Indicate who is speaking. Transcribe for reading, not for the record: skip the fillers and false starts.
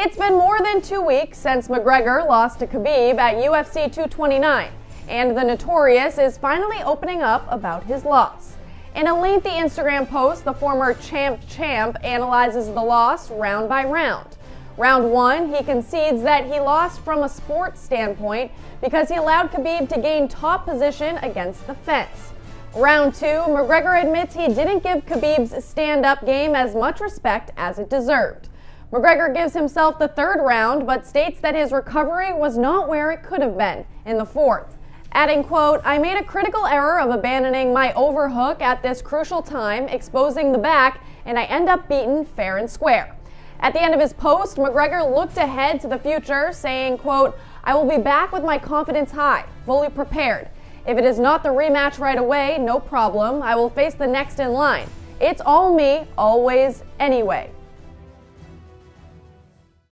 Speaker 1: It's been more than 2 weeks since McGregor lost to Khabib at UFC 229, and the Notorious is finally opening up about his loss. In a lengthy Instagram post, the former champ analyzes the loss round by round. Round 1, he concedes that he lost from a sports standpoint because he allowed Khabib to gain top position against the fence. Round 2, McGregor admits he didn't give Khabib's stand-up game as much respect as it deserved. McGregor gives himself the third round, but states that his recovery was not where it could have been in the fourth, adding, quote, "I made a critical error of abandoning my overhook at this crucial time, exposing the back, and I end up beaten fair and square." At the end of his post, McGregor looked ahead to the future, saying, quote, "I will be back with my confidence high, fully prepared. If it is not the rematch right away, no problem. I will face the next in line. It's all me, always, anyway."